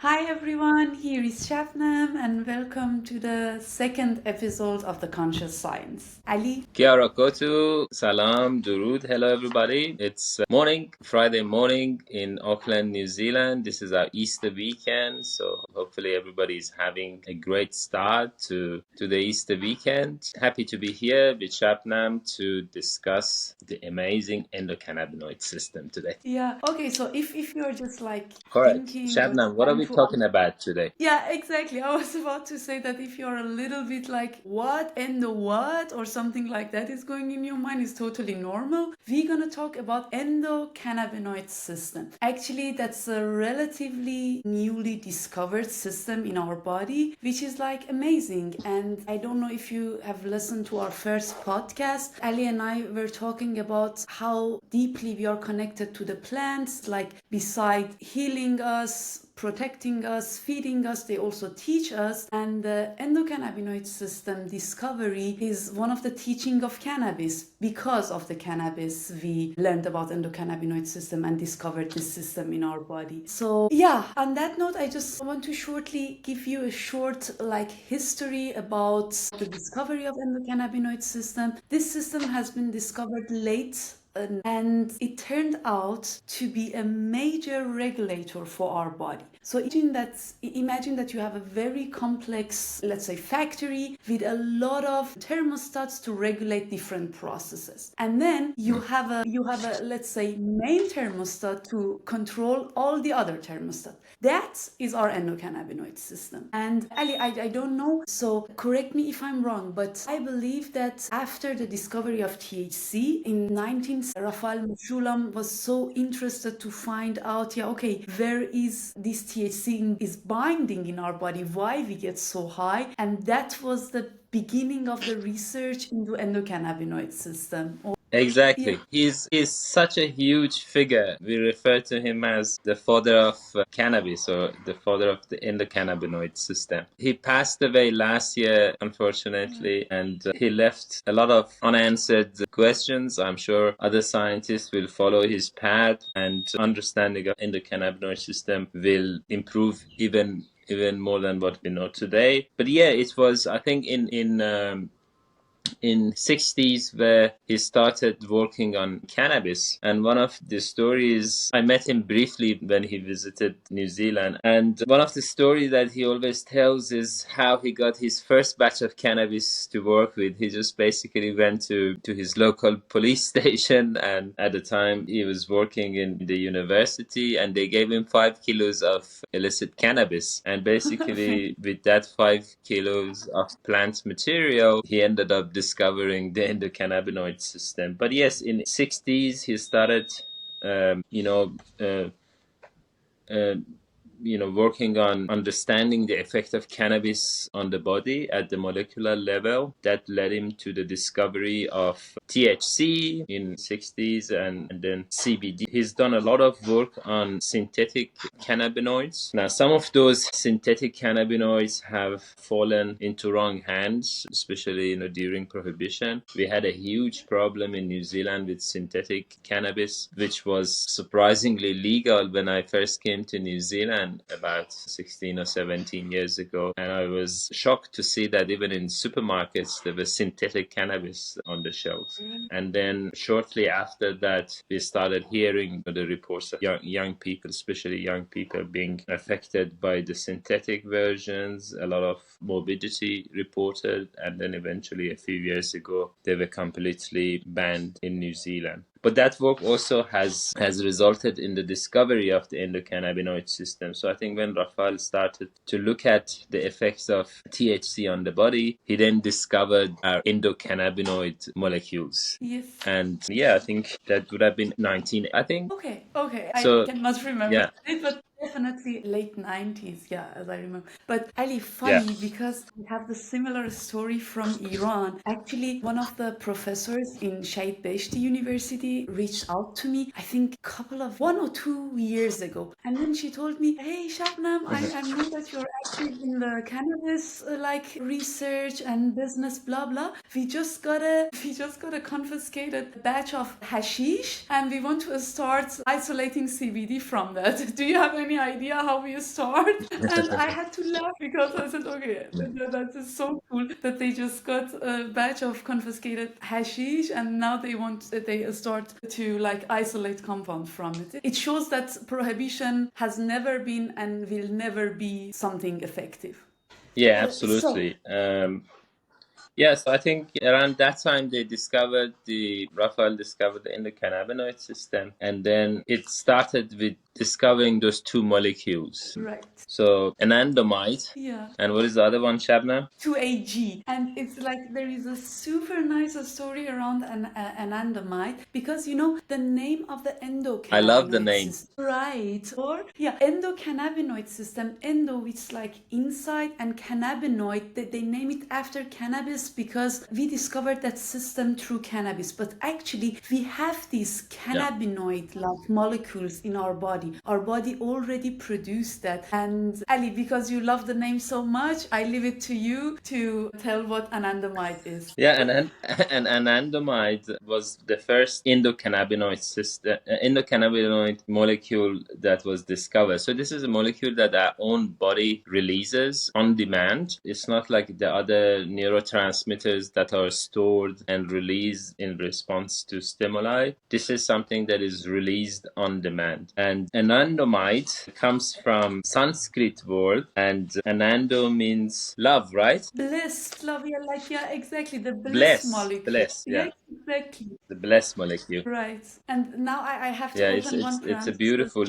Hi everyone, here is Shabnam and welcome to the second episode of The Conscious Science. Ali? Kia ora koutou, salam, durud. Hello, everybody. It's morning, Friday morning in Auckland, New Zealand. This is our Easter weekend, so hopefully everybody's having a great start to the Easter weekend. Happy to be here with Shabnam to discuss the amazing endocannabinoid system today. Yeah, okay, so if you're just like Correct. thinking or Shabnam, what are trying we to talking about today? Yeah, exactly. I was about to say that if you're a little bit like, what and the what, or something like that is going in your mind is totally normal. We're gonna talk about endocannabinoid system. Actually, that's a relatively newly discovered system in our body, which is like amazing. And I don't know if you have listened to our first podcast. Ali and I were talking about how deeply we are connected to the plants, like beside healing us, protecting us, feeding us, they also teach us. And the endocannabinoid system discovery is one of the teaching of cannabis. Because of the cannabis, we learned about endocannabinoid system and discovered this system in our body. So yeah, on that note, I just want to shortly give you a short history about the discovery of endocannabinoid system. This system has been discovered late and it turned out to be a major regulator for our body. So imagine that you have a very complex, let's say, factory with a lot of thermostats to regulate different processes. And then you have a let's say main thermostat to control all the other thermostats. That is our endocannabinoid system. And Ali, I don't know, so correct me if I'm wrong, but I believe that after the discovery of THC in 19 Rafael Mashulam was so interested to find out, where is this THC is binding in our body, why we get so high, and that was the beginning of the research into endocannabinoid system. Yeah. Exactly. He's such a huge figure. We refer to him as the father of cannabis or the father of the endocannabinoid system. He passed away last year, unfortunately, and he left a lot of unanswered questions. I'm sure other scientists will follow his path, and understanding of endocannabinoid system will improve even more than what we know today. But yeah, it was, I think, in 60s where he started working on cannabis. And one of the stories, I met him briefly when he visited New Zealand, and one of the stories that he always tells is how he got his first batch of cannabis to work with. He just basically went to his local police station, and at the time he was working in the university, and they gave him 5 kilos of illicit cannabis. And basically with that 5 kilos of plant material, he ended up discovering the endocannabinoid system. But yes, in 60s he started um, you know uh, uh, working on understanding the effect of cannabis on the body at the molecular level. That led him to the discovery of THC in 60s and then CBD. He's done a lot of work on synthetic cannabinoids. Now, some of those synthetic cannabinoids have fallen into wrong hands, especially during prohibition. We had a huge problem in New Zealand with synthetic cannabis, which was surprisingly legal when I first came to New Zealand about 16 or 17 years ago. And I was shocked to see that even in supermarkets, there was synthetic cannabis on the shelves. And then shortly after that, we started hearing the reports of young people, especially young people, being affected by the synthetic versions, a lot of morbidity reported, and then eventually a few years ago, they were completely banned in New Zealand. But that work also has resulted in the discovery of the endocannabinoid system. So I think when Rafael started to look at the effects of THC on the body, he then discovered our endocannabinoid molecules. Yes. And yeah, I think that would have been 19, I think. Okay. I So cannot remember yeah, it, but definitely late 90s, yeah, as I remember. But Ali, yeah. funny because we have the similar story from Iran. Actually, one of the professors in Shahid Beheshti University reached out to me, I think couple of 1 or 2 years ago. And then she told me, hey, Shabnam, I know that you're active in the cannabis research and business, blah, blah. We just got a confiscated batch of hashish and we want to start isolating CBD from that. Do you have any idea how we start. And I had to laugh because I said, okay, that is so cool that they just got a batch of confiscated hashish and now they start to like isolate compound from it. It shows that prohibition has never been and will never be something effective. Yeah, So absolutely. Yeah, so I think around that time Raphael discovered the endocannabinoid system, and then it started with discovering those two molecules. right. So anandamide, Yeah. and what is the other one, Shabnam? 2AG. And it's like there is a super nice story around anandamide because you know the name of the I love the endocannabinoid name. system. Right. Or yeah, endocannabinoid system. Endo, which is like inside, and cannabinoid, they name it after cannabis because we discovered that system through cannabis. But actually we have these cannabinoid like molecules in our body. Our body already produced that. And Ali, because you love the name so much, I leave it to you to tell what anandamide is. Yeah, and anandamide was the first endocannabinoid molecule that was discovered. So this is a molecule that our own body releases on demand. It's not like the other neurotransmitters that are stored and released in response to stimuli. This is something that is released on demand. And anandamide comes from Sanskrit word, and anando means love, right? Bliss, love, yeah, like, yeah, exactly, the bliss molecule. Bless, Yeah, yeah, exactly. the bless molecule. Right. And now I have to Yeah, open one it's a parenthesis. beautiful.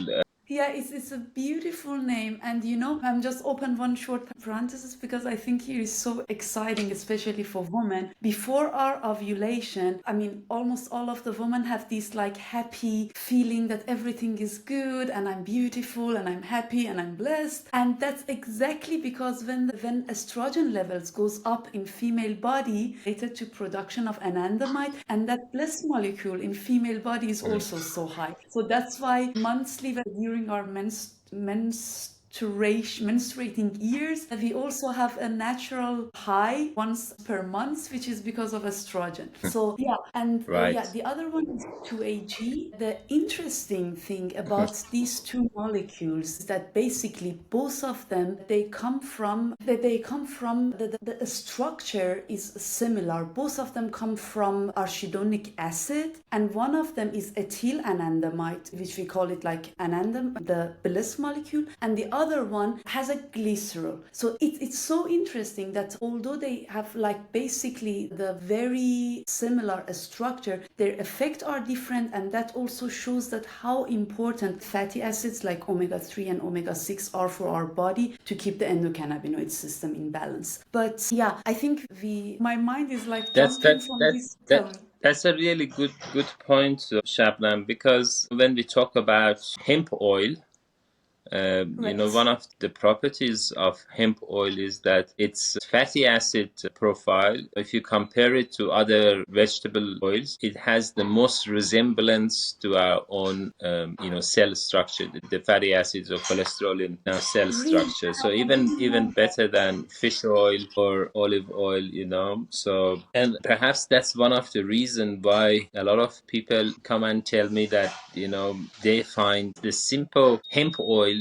Yeah, it's a beautiful name. And you know, I'm just open one short parenthesis because I think here is so exciting, especially for women. Before our ovulation, I mean, almost all of the women have this like happy feeling that everything is good and I'm beautiful and I'm happy and I'm blessed. And that's exactly because when estrogen levels goes up in female body, related to production of anandamide, and that bliss molecule in female body is also so high. So that's why monthly during our menstruating years, we also have a natural high once per month, which is because of estrogen. So yeah, and Right. yeah, the other one is 2AG. The interesting thing about these two molecules is that basically both of them they come from the structure is similar. Both of them come from arachidonic acid, and one of them is ethyl anandamide, which we call it like anandam, the bliss molecule, and the other one has a glycerol. So it's so interesting that although they have like basically the very similar structure, their effects are different, and that also shows that how important fatty acids like omega-3 and omega-6 are for our body to keep the endocannabinoid system in balance. But yeah, I think my mind is like That's jumping that's from that this. that that's a really good point, Shabnam, because when we talk about hemp oil, Right. one of the properties of hemp oil is that its fatty acid profile, if you compare it to other vegetable oils, it has the most resemblance to our own, cell structure, the fatty acids or cholesterol in our cell Really? structure. So I even didn't know that. better than fish oil or olive oil, So, and perhaps that's one of the reasons why a lot of people come and tell me that, they find the simple hemp oil,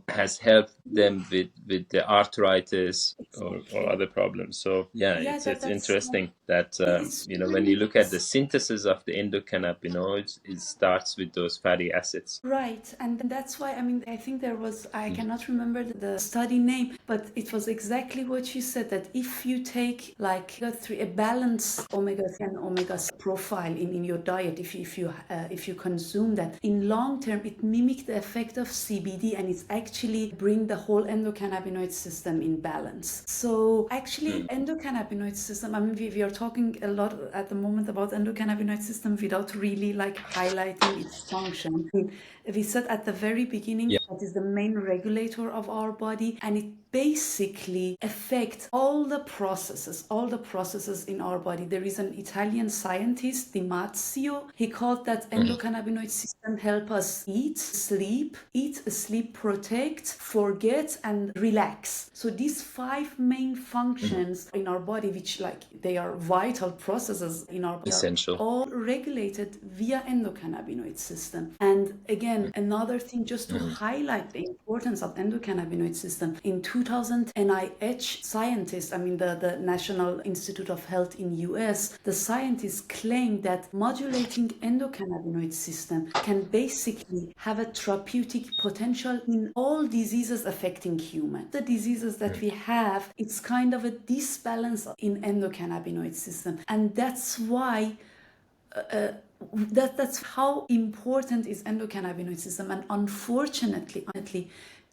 has helped them with the arthritis or Exactly. other problems. So yeah, Yeah, it's that's interesting that it's super when you look at the interesting. synthesis of the endocannabinoids, it starts with those fatty acids. Right, and that's why, I mean, I think I cannot remember the study name, but it was exactly what you said, that if you take like a balanced omega-3 and omega-6 profile in your diet, if you consume that, in long term, it mimics the effect of CBD, and it's actually bring the whole endocannabinoid system in balance. So actually, endocannabinoid system, I mean, we are talking a lot at the moment about endocannabinoid system without really like highlighting its function. We said at the very beginning Yeah. that is the main regulator of our body, and it basically affects all the processes in our body. There is an Italian scientist, Di Marzio. He called that endocannabinoid system help us eat, sleep, protect, forget, and relax. So these 5 main functions in our body, which like they are vital processes in our body, Essential. are all regulated via endocannabinoid system. And again, another thing just to highlight the importance of endocannabinoid system, in 2000 NIH scientists, the National Institute of Health in US, the scientists claim that modulating endocannabinoid system can basically have a therapeutic potential in all diseases affecting humans. The diseases that we have, it's kind of a disbalance in endocannabinoid system, and that's why that's how important is endocannabinoid system. And unfortunately,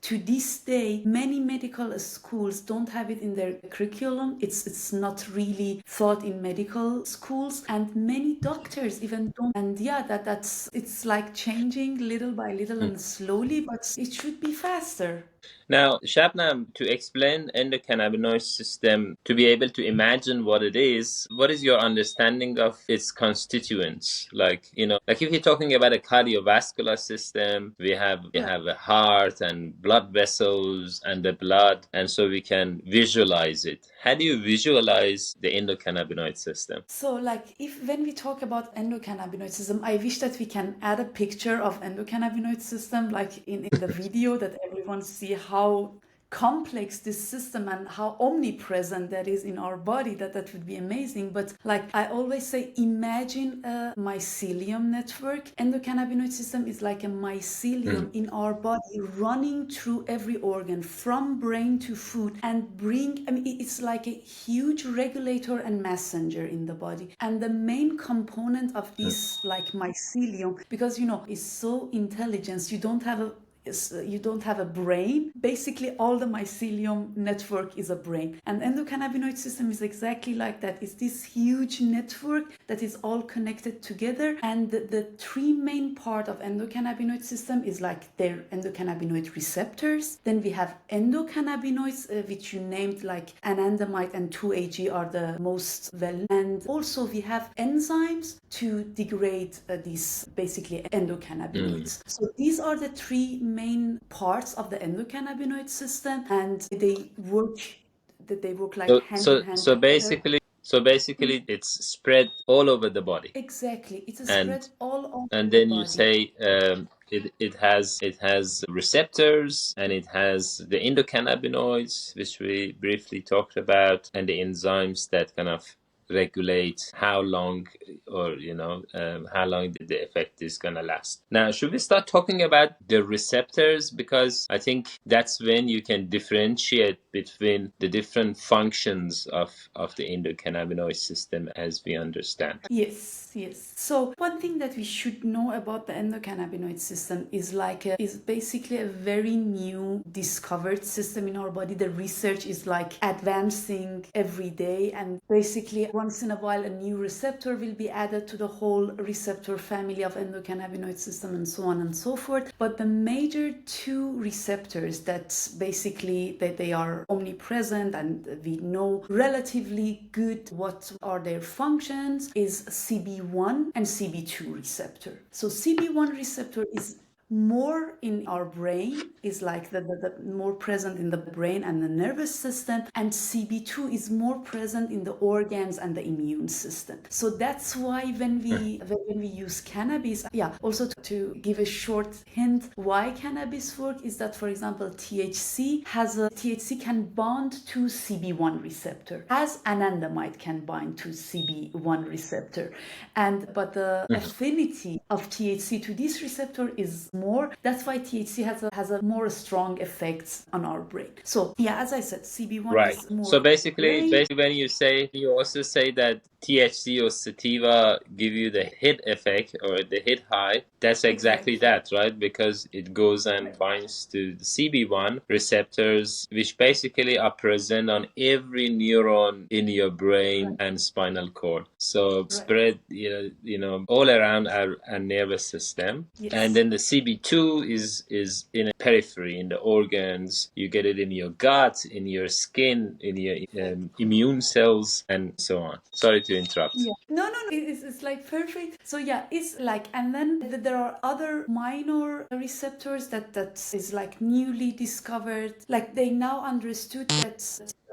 to this day, many medical schools don't have it in their curriculum. It's not really taught in medical schools, and many doctors even don't. And it's like changing little by little and slowly, but it should be faster. Now, Shabnam, to explain endocannabinoid system, to be able to imagine what it is, what is your understanding of its constituents? Like if you're talking about a cardiovascular system, we have a heart and blood vessels and the blood, and so we can visualize it. How do you visualize the endocannabinoid system? So when we talk about endocannabinoid system, I wish that we can add a picture of endocannabinoid system like in the video, that everyone see how complex this system and how omnipresent that is in our body. That would be amazing. But like I always say, imagine a mycelium network. Endocannabinoid system is like a mycelium in our body, running through every organ from brain to food, and it's like a huge regulator and messenger in the body. And the main component of this like mycelium, because is so intelligent, you don't have a brain. Basically, all the mycelium network is a brain. And endocannabinoid system is exactly like that. It's this huge network that is all connected together. And the 3 main part of endocannabinoid system is like their endocannabinoid receptors. Then we have endocannabinoids, which you named like anandamide and 2-AG are the most well. And also we have enzymes to degrade these basically endocannabinoids. So these are the 3 main parts of the endocannabinoid system, and they work like hand in hand. So basically, it's spread all over the body. Exactly, it's spread all over and the then body. you say it has receptors, and it has the endocannabinoids, which we briefly talked about, and the enzymes that kind of regulate how long how long the effect is going to last. Now, should we start talking about the receptors? Because I think that's when you can differentiate between the different functions of the endocannabinoid system as we understand. Yes. So one thing that we should know about the endocannabinoid system is is basically a very new discovered system in our body. The research is like advancing every day, and basically once in a while a new receptor will be added to the whole receptor family of endocannabinoid system, and so on and so forth. But the major 2 receptors that basically they are omnipresent and we know relatively good what are their functions is CB1 and CB2 receptor. So CB1 receptor is more in our brain, is like the more present in the brain and the nervous system, and CB2 is more present in the organs and the immune system. So that's why when we use cannabis, also to give a short hint why cannabis work is that, for example, THC can bond to CB1 receptor as anandamide can bind to CB1 receptor, but the affinity of THC to this receptor is more. That's why THC has a more strong effects on our brain. So as I said, CB1 is more. So basically when you also say that THC or sativa give you the hit effect or the hit high, that's exactly that, right? Because it goes and binds to the CB1 receptors, which basically are present on every neuron in your brain and spinal cord. So spread, all around our nervous system. Yes. And then the CB2 is in a periphery, in the organs. You get it in your gut, in your skin, in your immune cells, and so on. Sorry to to interrupt. Yeah. No, it's like perfect. So yeah, it's like, and then there are other minor receptors that is like newly discovered. Like they now understood that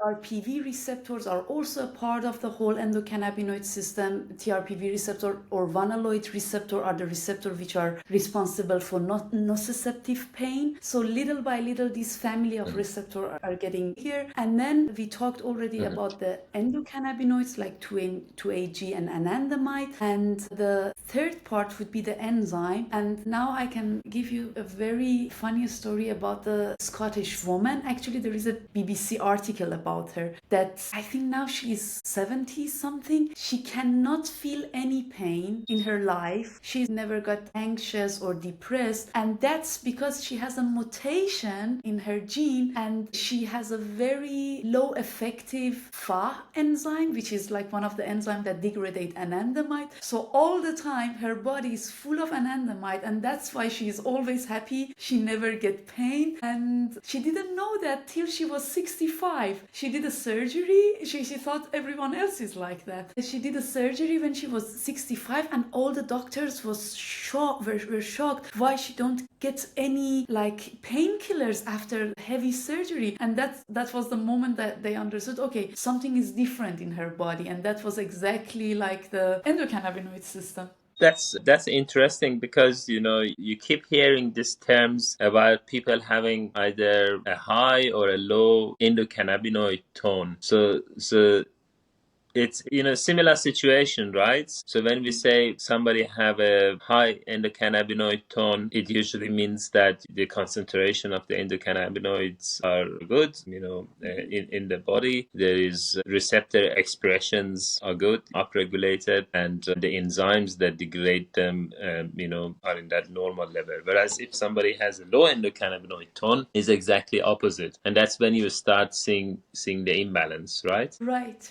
TRPV receptors are also a part of the whole endocannabinoid system. TRPV receptor or vanilloid receptor are the receptor which are responsible for nociceptive pain. So little by little, this family of receptor are getting here. And then we talked already about the endocannabinoids like 2-AG and anandamide. And the third part would be the enzyme. And now I can give you a very funny story about the Scottish woman. Actually, there is a BBC article about her that I think now she is 70 something. She cannot feel any pain in her life. She's never got anxious or depressed. And that's because she has a mutation in her gene and she has a very low effective Fa enzyme, which is like one of the enzymes that degrade anandamide. So all the time her body is full of anandamide, and that's why she is always happy. She never get pain, and she didn't know that till she was 65. She did a surgery. She thought everyone else is like that. She did a surgery when she was 65, and all the doctors were shocked why she don't get any like painkillers after heavy surgery. And that was the moment that they understood, okay, something is different in her body, and that was exactly like the endocannabinoid system. That's interesting because you keep hearing these terms about people having either a high or a low endocannabinoid tone. So it's similar situation, right? So when we say somebody have a high endocannabinoid tone, it usually means that the concentration of the endocannabinoids are good, in the body. There is receptor expressions are good, upregulated, and the enzymes that degrade them, are in that normal level. Whereas if somebody has a low endocannabinoid tone, is exactly opposite, and that's when you start seeing the imbalance, right? Right.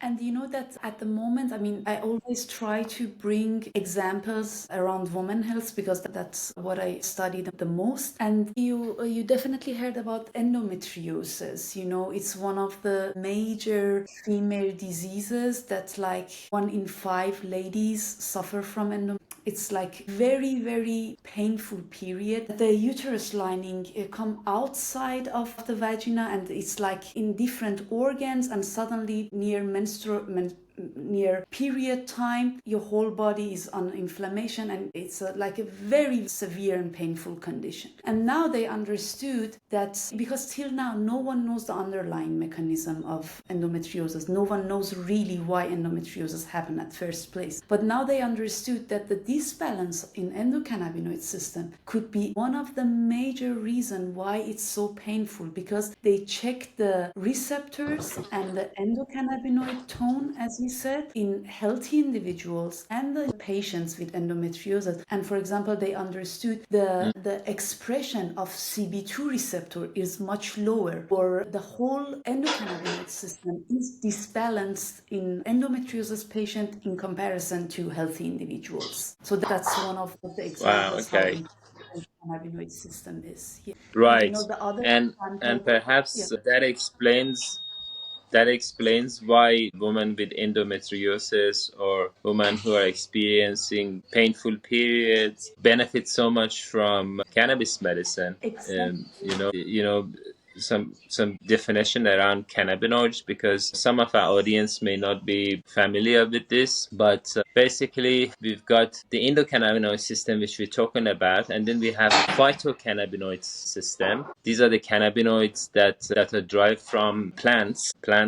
And you know that at the moment, I mean, I always try to bring examples around women health because that's what I studied the most. And you definitely heard about endometriosis. It's one of the major female diseases that like 1 in 5 ladies suffer from endometriosis. It's like very, very painful period. The uterus lining come outside of the vagina, and it's like in different organs, and suddenly near period time, your whole body is on inflammation, and it's like a very severe and painful condition. And now they understood that, because till now no one knows the underlying mechanism of endometriosis. No one knows really why endometriosis happened at first place. But now they understood that the disbalance in endocannabinoid system could be one of the major reasons why it's so painful, because they checked the receptors and the endocannabinoid tone, as we said, in healthy individuals and the patients with endometriosis. And for example, they understood the expression of CB2 receptor is much lower, or the whole endocannabinoid system is disbalanced in endometriosis patient in comparison to healthy individuals. So that's one of the Wow, examples how okay. important the cannabinoid system is. Yeah. And Right. the other And example, yeah. perhaps that explains why women with endometriosis or women who are experiencing painful periods benefit so much from cannabis medicine. Exactly. Some definition around cannabinoids, because some of our audience may not be familiar with this, but basically we've got the endocannabinoid system, which we're talking about, and then we have phytocannabinoid system. These are the cannabinoids that are derived from plant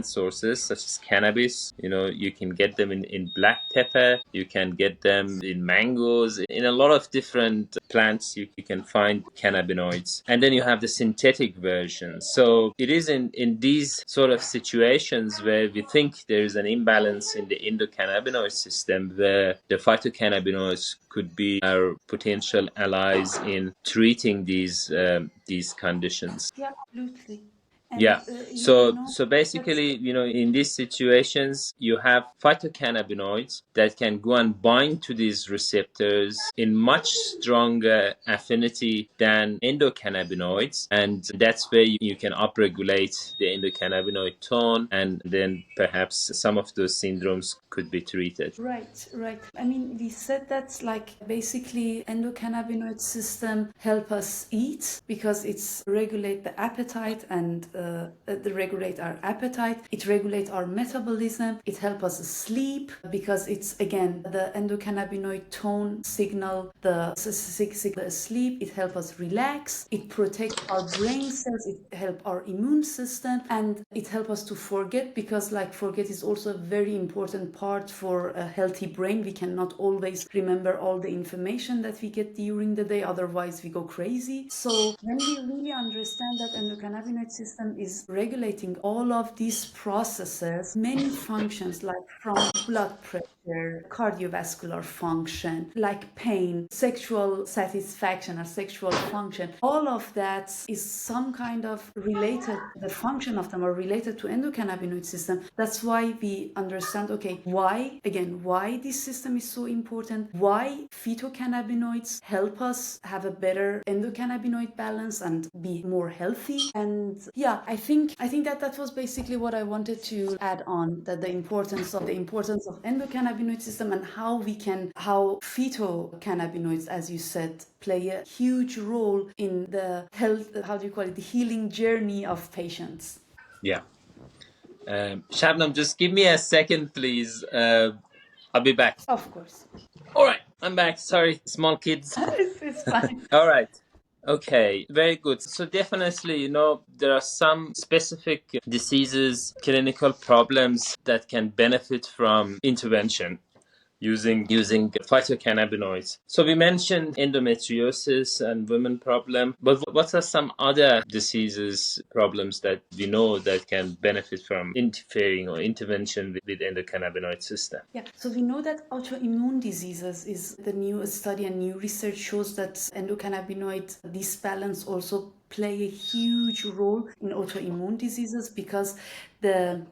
sources such as cannabis. You can get them in black pepper, you can get them in mangoes, in a lot of different plants you can find cannabinoids. And then you have the synthetic version. So it is in these sort of situations where we think there is an imbalance in the endocannabinoid system, where the phytocannabinoids could be our potential allies in treating these conditions. Yeah, absolutely. And Yeah. you So know, so that's basically, in these situations, you have phytocannabinoids that can go and bind to these receptors in much stronger affinity than endocannabinoids, and that's where you can upregulate the endocannabinoid tone, and then perhaps some of those syndromes could be treated. right, right. I mean, we said that like basically endocannabinoid system help us eat because it's regulate the appetite and regulate our appetite. It regulate our metabolism. It help us sleep because it's again the endocannabinoid tone signal the signal sleep. It help us relax. It protect our brain cells. It help our immune system, and it help us to forget because like forget is also a very important part for a healthy brain. We cannot always remember all the information that we get during the day, otherwise we go crazy. So when we really understand that endocannabinoid system is regulating all of these processes, many functions like from blood pressure, cardiovascular function, like pain, sexual satisfaction or sexual function, all of that is some kind of related, the function of them are related to endocannabinoid system. That's why we understand, okay, why this system is so important, why phytocannabinoids help us have a better endocannabinoid balance and be more healthy. And yeah, I think that was basically what I wanted to add on, that the importance of endocannabinoid system and how phytocannabinoids, as you said, play a huge role in the health, how do you call it, the healing journey of patients. Yeah. Shabnam, just give me a second, please. I'll be back. Of course. All right, I'm back. Sorry, small kids. It's fine. All right. Okay, very good. So definitely, there are some specific diseases, clinical problems that can benefit from intervention using phytocannabinoids. So we mentioned endometriosis and women problem, but what are some other diseases, problems that we know that can benefit from interfering or intervention with endocannabinoid system? Yeah, so we know that autoimmune diseases is the new study and new research shows that endocannabinoid disbalance also play a huge role in autoimmune diseases because again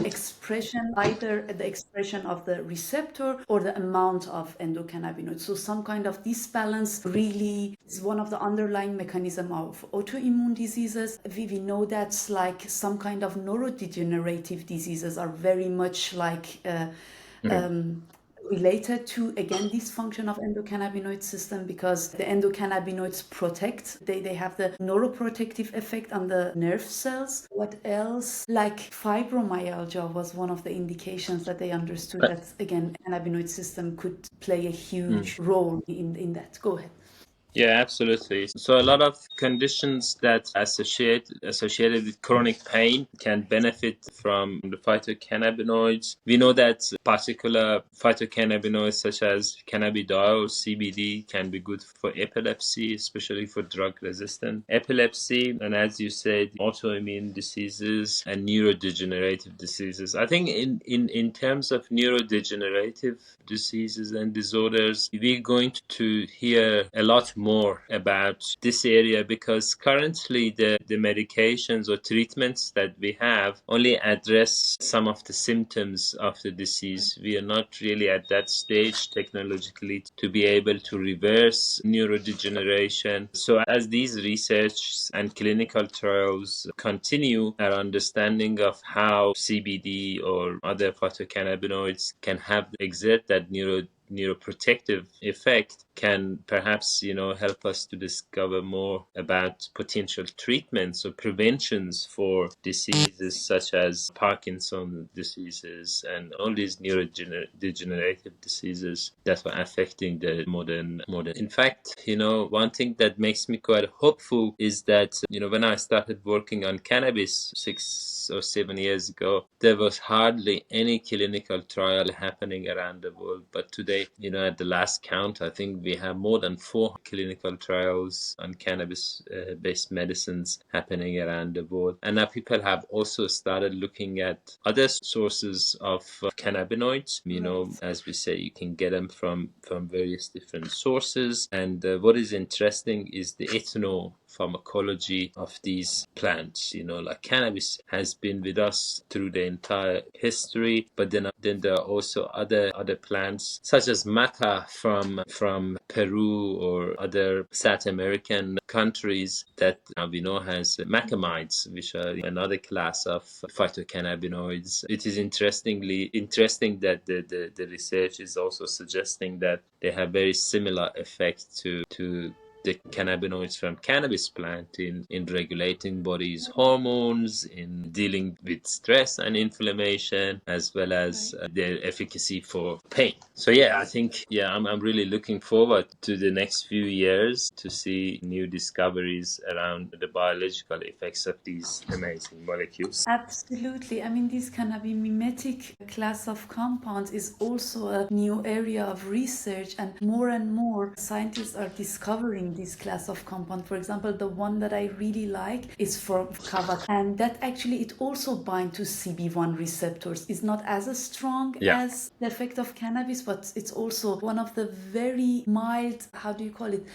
expression, either the expression of the receptor or the amount of endocannabinoids, so some kind of disbalance really is one of the underlying mechanism of autoimmune diseases. We know that like some kind of neurodegenerative diseases are very much like related to again this function of endocannabinoid system because the endocannabinoids protect, they have the neuroprotective effect on the nerve cells. What else, like fibromyalgia was one of the indications that they understood that again cannabinoid system could play a huge role in that. Go ahead. Yeah, absolutely. So a lot of conditions that associated with chronic pain can benefit from the phytocannabinoids. We know that particular phytocannabinoids such as cannabidiol, CBD, can be good for epilepsy, especially for drug-resistant epilepsy, and as you said, autoimmune diseases and neurodegenerative diseases. I think in terms of neurodegenerative diseases and disorders, we're going to hear a lot more about this area because currently the medications or treatments that we have only address some of the symptoms of the disease. We are not really at that stage technologically to be able to reverse neurodegeneration. So as these research and clinical trials continue, our understanding of how CBD or other phytocannabinoids can exert that neuroprotective effect can perhaps help us to discover more about potential treatments or preventions for diseases such as Parkinson's diseases and all these neurodegenerative diseases that are affecting the modern. In fact, one thing that makes me quite hopeful is that when I started working on cannabis 6 or 7 years ago, there was hardly any clinical trial happening around the world, but today, at the last count, I think we have more than 4 clinical trials on cannabis-based medicines happening around the world. And now people have also started looking at other sources of cannabinoids. As we say, you can get them from various different sources. And what is interesting is the pharmacology of these plants. Like cannabis has been with us through the entire history, but then there are also other plants such as maca from Peru or other South American countries that we know has macamides, which are another class of phytocannabinoids. It is interesting that the research is also suggesting that they have very similar effect to the cannabinoids from cannabis plant in regulating body's hormones, in dealing with stress and inflammation, as well as their efficacy for pain. So yeah, I think I'm really looking forward to the next few years to see new discoveries around the biological effects of these amazing molecules. Absolutely. I mean, this cannabimimetic class of compounds is also a new area of research, and more scientists are discovering this class of compound. For example, the one that I really like is from kava, and that actually it also binds to CB1 receptors. It's not as strong as the effect of cannabis, but it's also one of the very mild, how do you call it,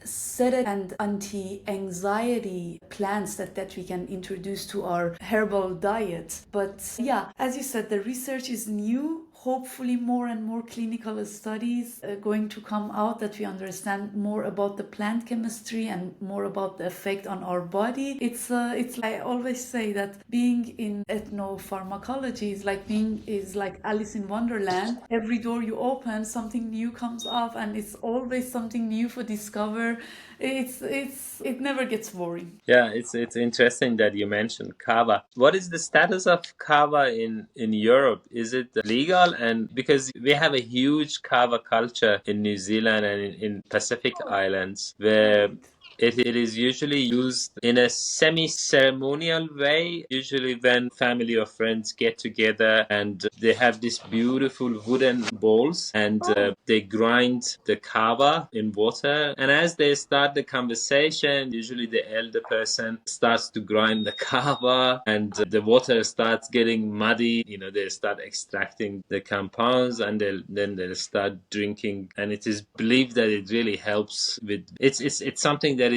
sedative and anti-anxiety plants that we can introduce to our herbal diet. But yeah, as you said, the research is new. Hopefully more and more clinical studies are going to come out that we understand more about the plant chemistry and more about the effect on our body. It's like I always say that being in ethnopharmacology is like Alice in Wonderland. Every door you open, something new comes up, and it's always something new for discover. It never gets boring. Yeah, it's interesting that you mentioned kava. What is the status of kava in Europe? Is it legal? And because we have a huge kava culture in New Zealand and in Pacific Islands, where it is usually used in a semi-ceremonial way, usually when family or friends get together and they have these beautiful wooden bowls and they grind the kava in water. And as they start the conversation, usually the elder person starts to grind the kava and the water starts getting muddy. They start extracting the compounds and then they'll start drinking. And it is believed that it really helps with, it's something that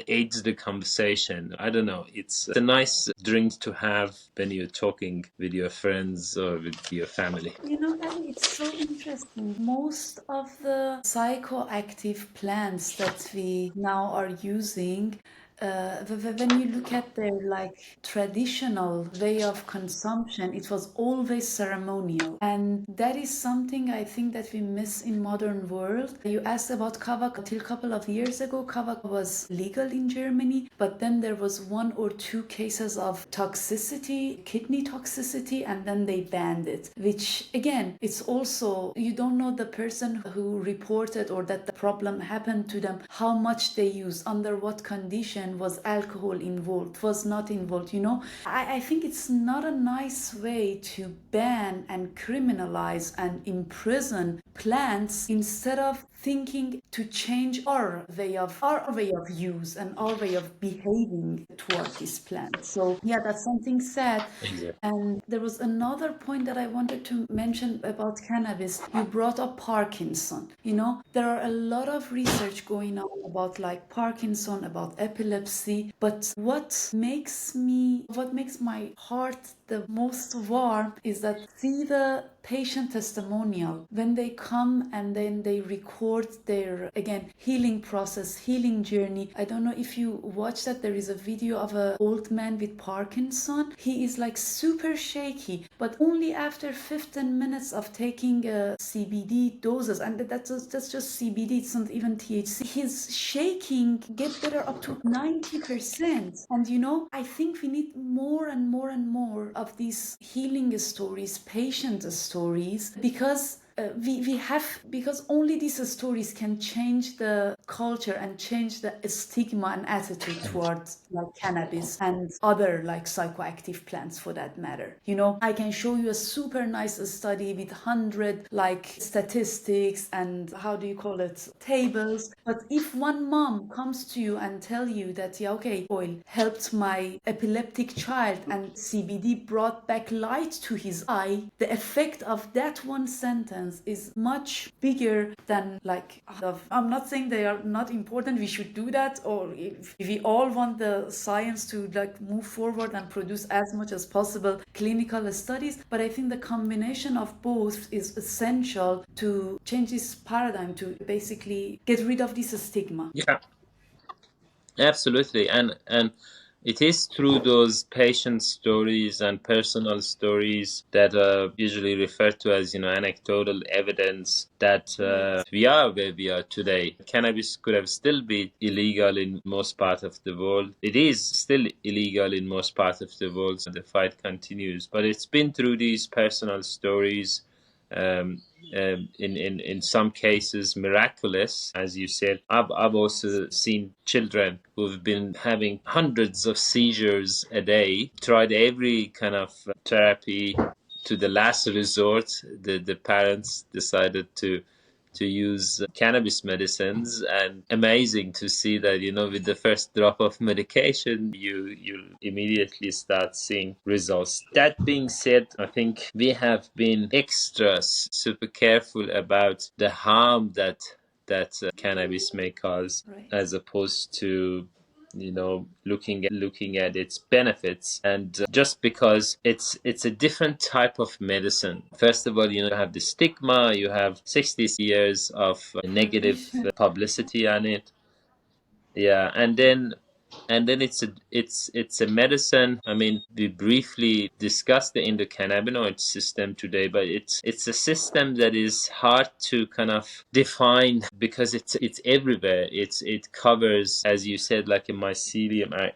aids the conversation. I don't know. It's a nice drink to have when you're talking with your friends or with your family. Ali, it's so interesting. Most of the psychoactive plants that we now are using, when you look at their traditional way of consumption, it was always ceremonial, and that is something I think that we miss in modern world. You asked about kava. Till a couple of years ago, kava was legal in Germany, but then there was 1 or 2 cases of toxicity, kidney toxicity, and then they banned it. Which again, it's also, you don't know the person who reported or that the problem happened to them, how much they use, under what condition. Was alcohol involved, was not involved. I think it's not a nice way to ban and criminalize and imprison plants instead of thinking to change our way of use and our way of behaving toward this plant. So yeah, that's something sad. Exactly. And there was another point that I wanted to mention about cannabis. You brought up Parkinson. There are a lot of research going on about Parkinson, about epilepsy, but what makes my heart the most warm is that see the patient testimonial when they come and then they record their healing process, healing journey. I don't know if you watch that. There is a video of an old man with Parkinson. He is super shaky, but only after 15 minutes of taking CBD doses, and that's just CBD, it's not even THC, his shaking get better up to 90%. And I think we need more and more of these healing stories, patient stories, because because only these stories can change the culture and change the stigma and attitude towards cannabis and other psychoactive plants for that matter. I can show you a super nice study with 100 statistics and how do you call it, tables, but if one mom comes to you and tell you that oil helped my epileptic child and CBD brought back light to his eye, the effect of that one sentence importance is much bigger than like, I'm not saying they are not important, we should do that, or if we all want the science to like move forward and produce as much as possible clinical studies, but I think the combination of both is essential to change this paradigm, to basically get rid of this stigma. Yeah, absolutely. And it is through those patient stories and personal stories that are usually referred to as, anecdotal evidence that we are where we are today. Cannabis could have still been illegal in most parts of the world. It is still illegal in most parts of the world, so the fight continues. But it's been through these personal stories, um, in some cases miraculous, as you said. I've also seen children who've been having hundreds of seizures a day, tried every kind of therapy. To the last resort, the parents decided to use cannabis medicines, and amazing to see that, with the first drop of medication, you immediately start seeing results. That being said, I think we have been extra super careful about the harm that cannabis may cause, Right. as opposed to looking at its benefits. And just because it's a different type of medicine. First of all, you have the stigma, you have 60 years of negative Prohibition. publicity on it. Yeah, and then it's a medicine. I mean, we briefly discussed the endocannabinoid system today, but it's a system that is hard to kind of define because it's everywhere. It covers, as you said, like a mycelium, our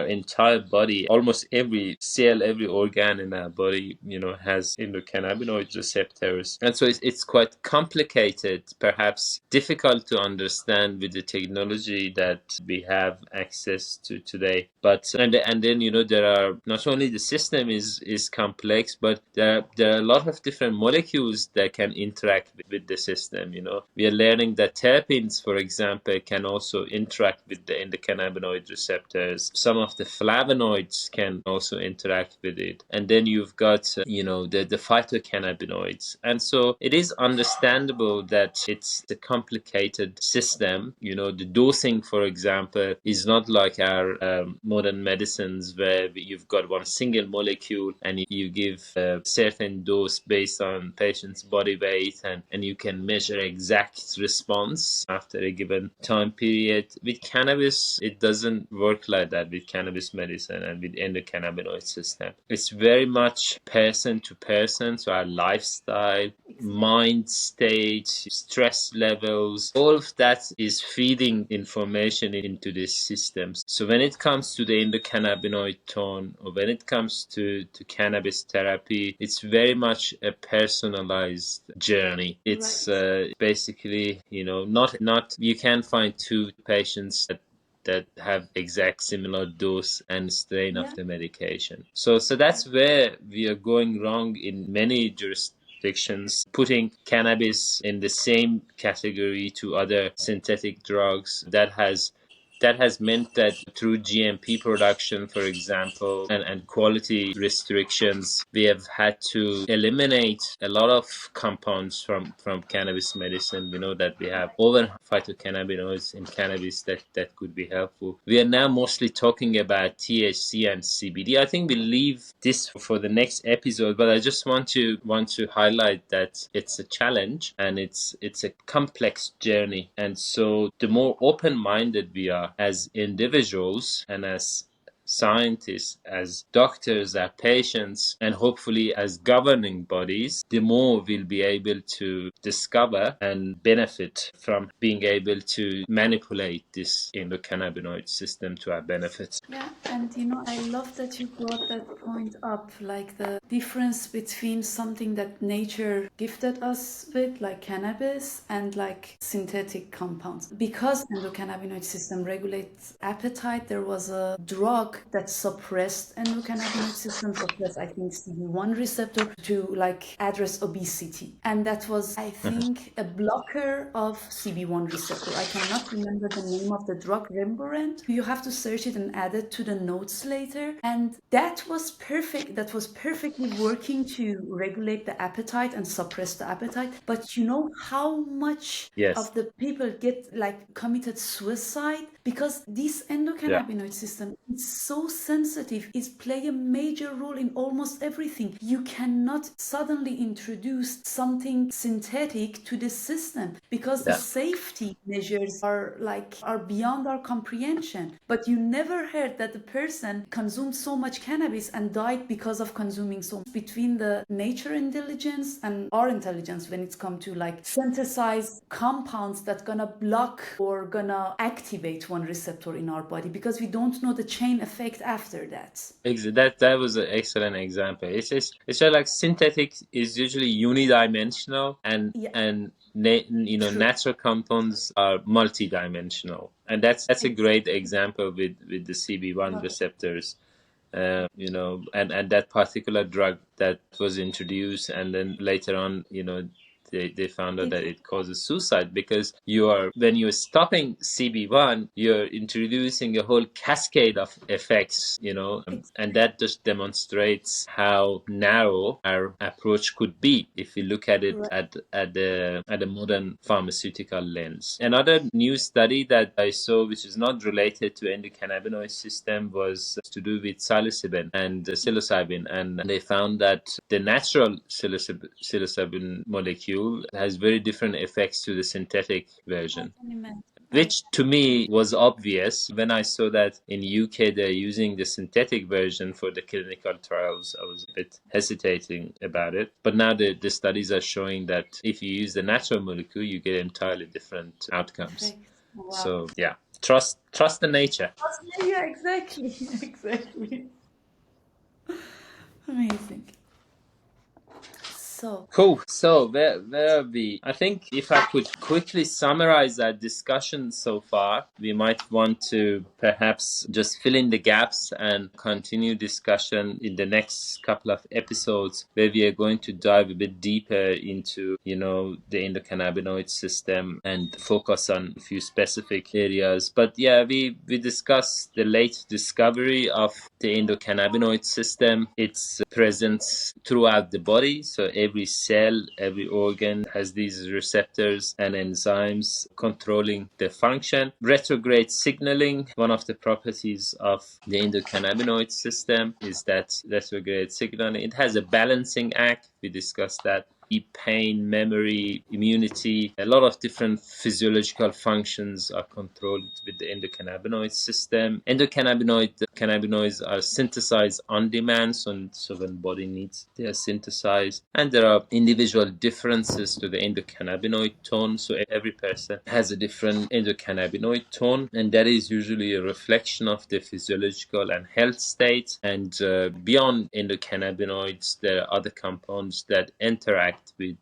entire body. Almost every cell, every organ in our body, has endocannabinoid receptors. And so it's quite complicated, perhaps difficult to understand with the technology that we have access to today. But and then there are, not only the system is complex, but there are a lot of different molecules that can interact with the system. We are learning that terpenes, for example, can also interact with the endocannabinoid receptors. Some of the flavonoids can also interact with it. And then you've got, the phytocannabinoids. And so it is understandable that it's a complicated system. The dosing, for example, is not like our modern medicines where you've got one single molecule and you give a certain dose based on patient's body weight, and you can measure exact response after a given time period. With cannabis, it doesn't work like that with cannabis medicine and with endocannabinoid system. It's very much person to person, so our lifestyle, mind state, stress levels, all of that is feeding information into this system. So when it comes to the endocannabinoid tone, or when it comes to cannabis therapy, it's very much a personalized journey. It's basically, not you can't find two patients that have exact similar dose and strain of the medication. So that's where we are going wrong in many jurisdictions, putting cannabis in the same category to other synthetic drugs. That has meant that through GMP production, for example, and quality restrictions, we have had to eliminate a lot of compounds from cannabis medicine. We know that we have over phytocannabinoids in cannabis that could be helpful. We are now mostly talking about THC and CBD. I think we'll leave this for the next episode, but I just want to highlight that it's a challenge and it's a complex journey. And so the more open-minded we are as individuals and as scientists, as doctors, as patients, and hopefully as governing bodies, the more we'll be able to discover and benefit from being able to manipulate this endocannabinoid system to our benefit. Yeah, and I love that you brought that point up, like the difference between something that nature gifted us with, like cannabis, and like synthetic compounds. Because endocannabinoid system regulates appetite, there was a drug that suppressed endocannabinoid system, suppressed, I think, CB1 receptor to like address obesity. And that was, I think, a blocker of CB1 receptor. I cannot remember the name of the drug, Remborant. You have to search it and add it to the notes later. And that was perfect. That was perfectly working to regulate the appetite and suppress the appetite. But you know how much Yes. of the people get like committed suicide because this endocannabinoid system is so sensitive. It play a major role in almost everything. You cannot suddenly introduce something synthetic to the system because the safety measures are beyond our comprehension. But you never heard that the person consumed so much cannabis and died because of consuming so much. Between the nature intelligence and our intelligence when it's come to like synthesize compounds that gonna block or gonna activate one receptor in our body because we don't know the chain effect after that. That was an excellent example. It's just like synthetic is usually unidimensional, and natural compounds are multidimensional, and that's a great example with the CB1 receptors. And that particular drug that was introduced, and then later on, they found out that it causes suicide because when you're stopping CB1, you're introducing a whole cascade of effects, and that just demonstrates how narrow our approach could be if we look at it at a modern pharmaceutical lens. Another new study that I saw, which is not related to endocannabinoid system, was to do with psilocybin and psilocybin, and they found that the natural psilocybin molecule has very different effects to the synthetic version, which to me was obvious. When I saw that in UK they're using the synthetic version for the clinical trials, I was a bit hesitating about it. But now the studies are showing that if you use the natural molecule, you get entirely different outcomes. Wow. So yeah, trust the nature. Yeah, exactly. Amazing. Cool. So where are we? I think if I could quickly summarize our discussion so far, we might want to perhaps just fill in the gaps and continue discussion in the next couple of episodes where we are going to dive a bit deeper into, the endocannabinoid system and focus on a few specific areas. But yeah, we discussed the late discovery of the endocannabinoid system, its presence throughout the body. So every cell, every organ has these receptors and enzymes controlling the function. Retrograde signaling, one of the properties of the endocannabinoid system is that retrograde signaling, it has a balancing act. We discussed that. Pain, memory, immunity, a lot of different physiological functions are controlled with the endocannabinoid system. Cannabinoids are synthesized on demand, so when body needs, they are synthesized. And there are individual differences to the endocannabinoid tone, so every person has a different endocannabinoid tone, and that is usually a reflection of the physiological and health state. And beyond endocannabinoids, there are other compounds that interact with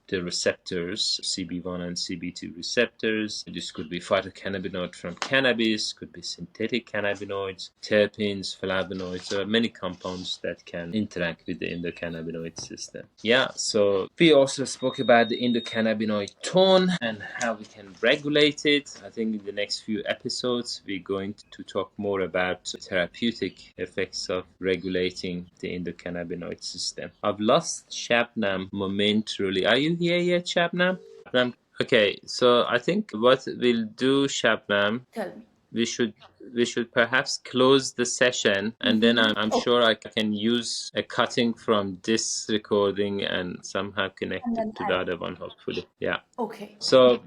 the receptors, CB1 and CB2 receptors. This could be phytocannabinoid from cannabis, could be synthetic cannabinoids, terpenes, flavonoids. There are many compounds that can interact with the endocannabinoid system. Yeah, so we also spoke about the endocannabinoid tone and how we can regulate it. I think in the next few episodes, we're going to talk more about therapeutic effects of regulating the endocannabinoid system. I've lost Shabnam momentarily. Are you here yet, Shabnam? Okay, so I think what we'll do, Shabnam, we should perhaps close the session, and then I'm sure I can use a cutting from this recording and somehow connect it to the other one, hopefully. Yeah. Okay. So.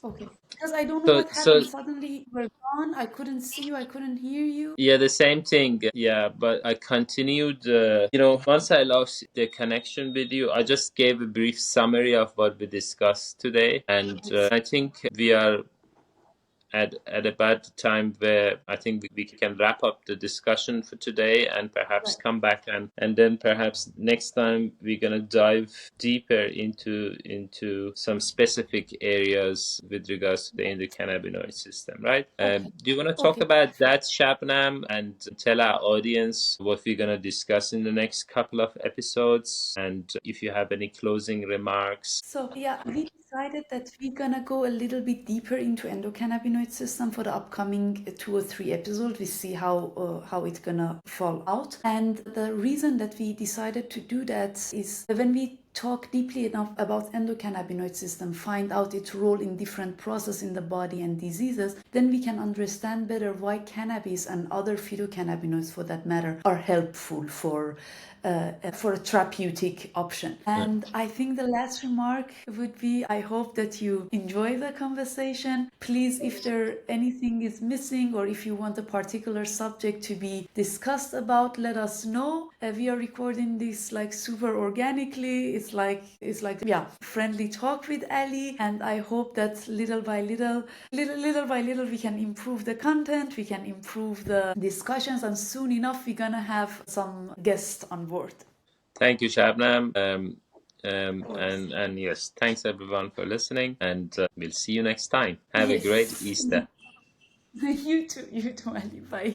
Okay. Because I don't know what happened. Suddenly we're gone. I couldn't see you. I couldn't hear you. Yeah, the same thing. Yeah, but I continued. Once I lost the connection with you, I just gave a brief summary of what we discussed today, and I think we are at about the time where I think we can wrap up the discussion for today and perhaps come back, and then perhaps next time we're gonna dive deeper into some specific areas with regards to the endocannabinoid system, right? Do you want to talk about that, Shabnam, and tell our audience what we're gonna discuss in the next couple of episodes, and if you have any closing remarks? So yeah, we decided that we're gonna go a little bit deeper into endocannabinoid system for the upcoming 2 or 3 episodes. We see how it's gonna fall out. And the reason that we decided to do that is when we talk deeply enough about endocannabinoid system, find out its role in different processes in the body and diseases, then we can understand better why cannabis and other phytocannabinoids, for that matter, are helpful for a therapeutic option. And I think the last remark would be, I hope that you enjoy the conversation. Please, if there anything is missing or if you want a particular subject to be discussed about, let us know. We are recording this like super organically. It's like friendly talk with Ali, and I hope that little by little we can improve the content, we can improve the discussions, and soon enough we're gonna have some guests on board. Thank you, Shabnam. And yes, thanks everyone for listening, and we'll see you next time. Have a great Easter. You too, Ali. Bye.